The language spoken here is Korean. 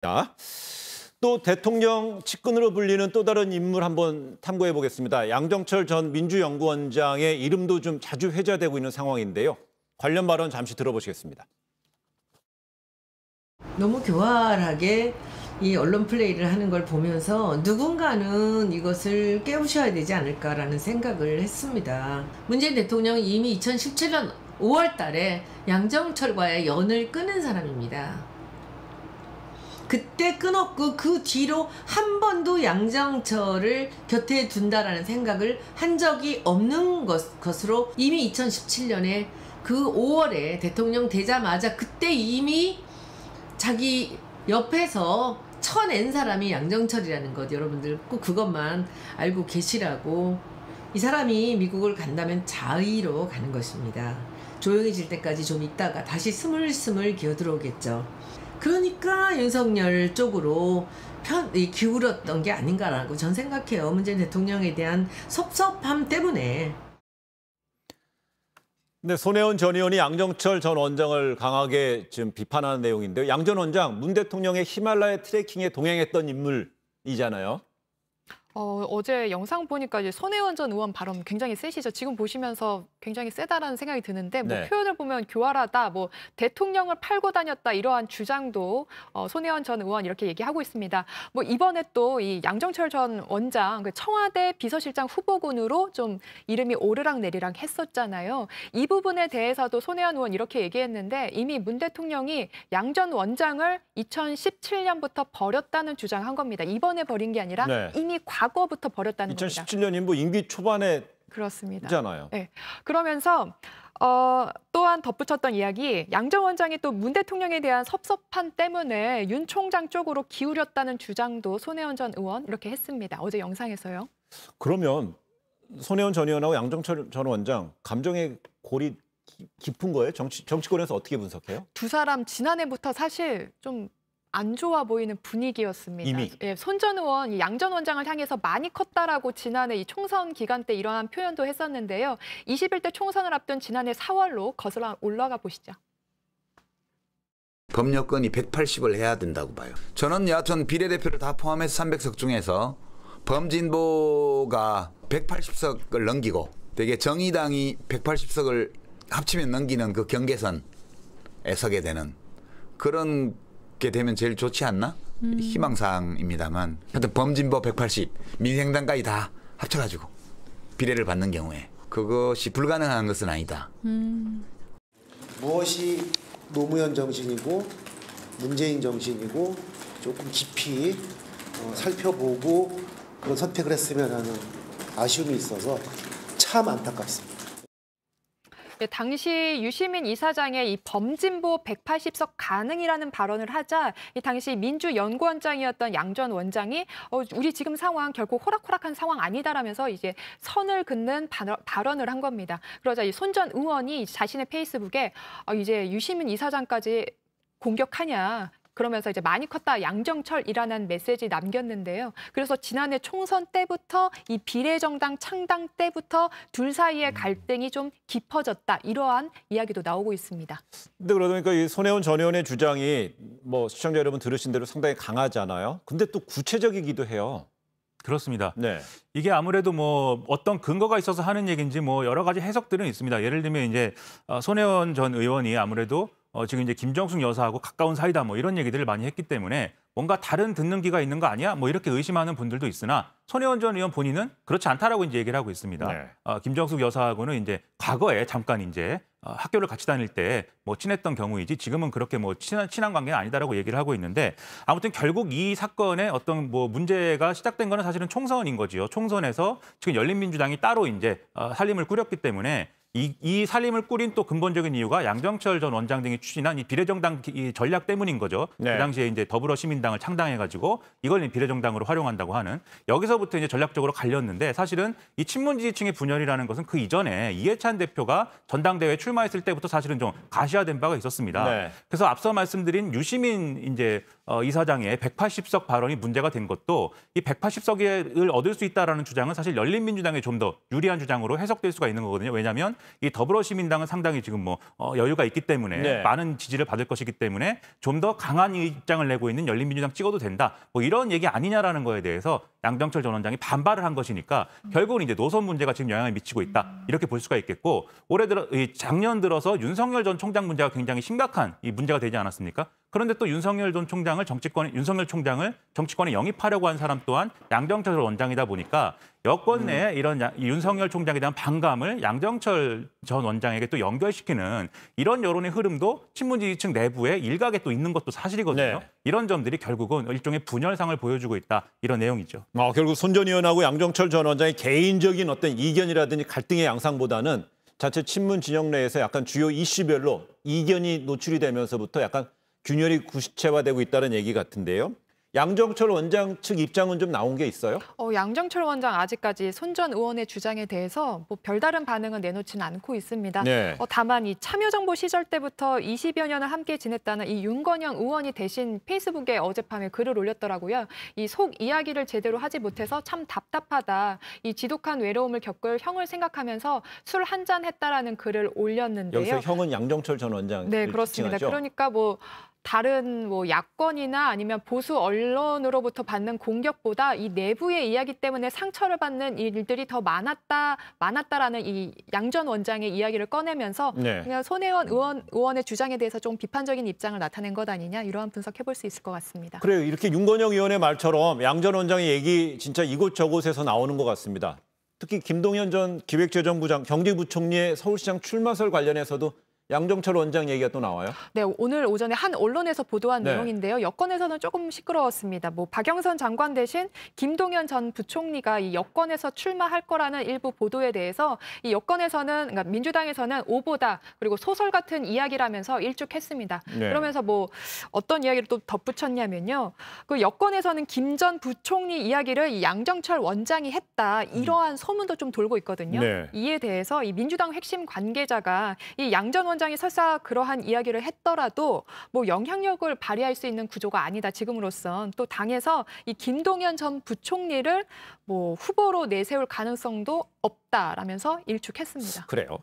자, 또 대통령 측근으로 불리는 또 다른 인물 한번 탐구해 보겠습니다. 양정철 전 민주연구원장의 이름도 좀 자주 회자되고 있는 상황인데요. 관련 발언 잠시 들어보시겠습니다. 너무 교활하게 이 언론 플레이를 하는 걸 보면서 누군가는 이것을 깨우셔야 되지 않을까라는 생각을 했습니다. 문재인 대통령이 이미 2017년 5월 달에 양정철과의 연을 끊은 사람입니다. 그때 끊었고 그 뒤로 한 번도 양정철을 곁에 둔다라는 생각을 한 적이 없는 것으로 이미 2017년에 그 5월에 대통령 되자마자 그때 이미 자기 옆에서 쳐낸 사람이 양정철이라는 것, 여러분들 꼭 그것만 알고 계시라고. 이 사람이 미국을 간다면 자의로 가는 것입니다. 조용해질 때까지 좀 있다가 다시 스물스물 기어들어오겠죠. 그러니까 윤석열 쪽으로 기울었던 게 아닌가라고 전 생각해요. 문재인 대통령에 대한 섭섭함 때문에. 네, 손혜원 전 의원이 양정철 전 원장을 강하게 지금 비판하는 내용인데요. 양 전 원장, 문 대통령의 히말라야 트레킹에 동행했던 인물이잖아요. 어제 영상 보니까 이제 손혜원 전 의원 발언 굉장히 세시죠. 지금 보시면서 굉장히 세다라는 생각이 드는데 뭐 네. 표현을 보면 교활하다, 뭐 대통령을 팔고 다녔다 이러한 주장도 손혜원 전 의원 이렇게 얘기하고 있습니다. 뭐 이번에 또 이 양정철 전 원장 그 청와대 비서실장 후보군으로 좀 이름이 오르락내리락 했었잖아요. 이 부분에 대해서도 손혜원 의원 이렇게 얘기했는데 이미 문 대통령이 양 전 원장을 2017년부터 버렸다는 주장한 겁니다. 이번에 버린 게 아니라 네. 이미 과거부터 버렸다는 겁니다. 2017년이 뭐 임기 초반에 그렇습니다. 잖아요. 네. 그러면서 또한 덧붙였던 이야기, 양 전 원장이 또 문 대통령에 대한 섭섭함 때문에 윤 총장 쪽으로 기울였다는 주장도 손혜원 전 의원 이렇게 했습니다. 어제 영상에서요. 그러면 손혜원 전 의원하고 양정철 전 원장 감정의 골이 깊은 거예요? 정치권에서 어떻게 분석해요? 두 사람 지난해부터 사실 좀 안 좋아 보이는 분위기였습니다. 이미? 예, 손 전 의원, 양 전 원장을 향해서 많이 컸다라고 지난해 이 총선 기간 때 이러한 표현도 했었는데요. 21대 총선을 앞둔 지난해 4월로 거슬러 올라가 보시죠. 법여건이 180을 해야 된다고 봐요. 저는 여하튼 비례대표를 다 포함해서 300석 중에서 범진보가 180석을 넘기고 되게 정의당이 180석을 합치면 넘기는 그 경계선에 서게 되는 그런 게 되면 제일 좋지 않나? 희망사항입니다만 하여튼 범진보 180, 민생당까지 다 합쳐가지고 비례를 받는 경우에 그것이 불가능한 것은 아니다. 무엇이 노무현 정신이고 문재인 정신이고 조금 깊이 살펴보고 그런 선택을 했으면 하는 아쉬움이 있어서 참 안타깝습니다. 네, 당시 유시민 이사장의 이 범진보 180석 가능이라는 발언을 하자 이 당시 민주연구원장이었던 양 전 원장이 우리 지금 상황 결코 호락호락한 상황 아니다라면서 이제 선을 긋는 발언을 한 겁니다. 그러자 이 손 전 의원이 자신의 페이스북에 이제 유시민 이사장까지 공격하냐. 그러면서 이제 많이 컸다 양정철이라는 메시지 남겼는데요. 그래서 지난해 총선 때부터 이 비례정당 창당 때부터 둘 사이의 갈등이 좀 깊어졌다. 이러한 이야기도 나오고 있습니다. 근데 그러니까 이 손혜원 전 의원의 주장이 뭐 시청자 여러분 들으신 대로 상당히 강하잖아요. 근데 또 구체적이기도 해요. 그렇습니다. 네. 이게 아무래도 뭐 어떤 근거가 있어서 하는 얘기인지 뭐 여러 가지 해석들은 있습니다. 예를 들면 이제 손혜원 전 의원이 아무래도 지금 이제 김정숙 여사하고 가까운 사이다 뭐 이런 얘기들을 많이 했기 때문에 뭔가 다른 듣는 귀가 있는 거 아니야? 뭐 이렇게 의심하는 분들도 있으나 손혜원 전 의원 본인은 그렇지 않다라고 이제 얘기를 하고 있습니다. 네. 김정숙 여사하고는 이제 과거에 잠깐 이제 학교를 같이 다닐 때 뭐 친했던 경우이지 지금은 그렇게 뭐 친한 관계는 아니다라고 얘기를 하고 있는데 아무튼 결국 이 사건의 어떤 뭐 문제가 시작된 거는 사실은 총선인 거지요. 총선에서 지금 열린민주당이 따로 이제 살림을 꾸렸기 때문에 이 살림을 꾸린 또 근본적인 이유가 양정철 전 원장 등이 추진한 이 비례정당 이 전략 때문인 거죠. 네. 그 당시에 이제 더불어시민당을 창당해가지고 이걸 비례정당으로 활용한다고 하는 여기서부터 이제 전략적으로 갈렸는데 사실은 이 친문 지지층의 분열이라는 것은 그 이전에 이해찬 대표가 전당대회에 출마했을 때부터 사실은 좀 가시화된 바가 있었습니다. 네. 그래서 앞서 말씀드린 유시민 이제 이사장의 180석 발언이 문제가 된 것도 이 180석을 얻을 수 있다라는 주장은 사실 열린민주당에 좀 더 유리한 주장으로 해석될 수가 있는 거거든요. 왜냐하면 이 더불어시민당은 상당히 지금 뭐 여유가 있기 때문에 네. 많은 지지를 받을 것이기 때문에 좀 더 강한 입장을 내고 있는 열린민주당 찍어도 된다. 뭐 이런 얘기 아니냐라는 거에 대해서 양정철 전 원장이 반발을 한 것이니까 결국은 이제 노선 문제가 지금 영향을 미치고 있다. 이렇게 볼 수가 있겠고 작년 들어서 윤석열 전 총장 문제가 굉장히 심각한 이 문제가 되지 않았습니까? 그런데 또 윤석열 총장을 정치권에 영입하려고 한 사람 또한 양정철 원장이다 보니까 여권 내에 이런 윤석열 총장에 대한 반감을 양정철 전 원장에게 또 연결시키는 이런 여론의 흐름도 친문 지지층 내부에 일각에 또 있는 것도 사실이거든요. 네. 이런 점들이 결국은 일종의 분열상을 보여주고 있다. 이런 내용이죠. 결국 손 전 의원하고 양정철 전 원장의 개인적인 어떤 이견이라든지 갈등의 양상보다는 자체 친문 진영 내에서 약간 주요 이슈별로 이견이 노출이 되면서부터 약간 균열이 구체화되고 있다는 얘기 같은데요. 양정철 원장 측 입장은 좀 나온 게 있어요? 양정철 원장 아직까지 손 전 의원의 주장에 대해서 뭐 별다른 반응은 내놓지는 않고 있습니다. 네. 다만 이 참여정부 시절 때부터 20여 년을 함께 지냈다는 이 윤건영 의원이 대신 페이스북에 어젯밤에 글을 올렸더라고요. 이 속 이야기를 제대로 하지 못해서 참 답답하다. 이 지독한 외로움을 겪을 형을 생각하면서 술 한 잔 했다라는 글을 올렸는데요. 여기서 형은 양정철 전 원장. 네, 그렇습니다. 그러니까 뭐 다른 뭐 야권이나 아니면 보수 언론으로부터 받는 공격보다 이 내부의 이야기 때문에 상처를 받는 일들이 더 많았다라는 이 양 전 원장의 이야기를 꺼내면서 네. 그냥 손혜원 의원의 주장에 대해서 좀 비판적인 입장을 나타낸 것 아니냐 이러한 분석해볼 수 있을 것 같습니다. 그래요. 이렇게 윤건영 의원의 말처럼 양 전 원장의 얘기 진짜 이곳저곳에서 나오는 것 같습니다. 특히 김동연 전 기획재정부장 경제부총리의 서울시장 출마설 관련해서도 양정철 원장 얘기가 또 나와요? 네, 오늘 오전에 한 언론에서 보도한 네. 내용인데요. 여권에서는 조금 시끄러웠습니다. 뭐 박영선 장관 대신 김동연 전 부총리가 이 여권에서 출마할 거라는 일부 보도에 대해서 이 여권에서는 그러니까 민주당에서는 오보다 그리고 소설 같은 이야기라면서 일축했습니다. 네. 그러면서 뭐 어떤 이야기를 또 덧붙였냐면요. 그 여권에서는 김 전 부총리 이야기를 이 양정철 원장이 했다. 이러한 소문도 좀 돌고 있거든요. 네. 이에 대해서 이 민주당 핵심 관계자가 이 양 전 원장이 설사 그러한 이야기를 했더라도 뭐 영향력을 발휘할 수 있는 구조가 아니다. 지금으로선 또 당에서 이 김동연 전 부총리를 뭐 후보로 내세울 가능성도 없다라면서 일축했습니다. 그래요.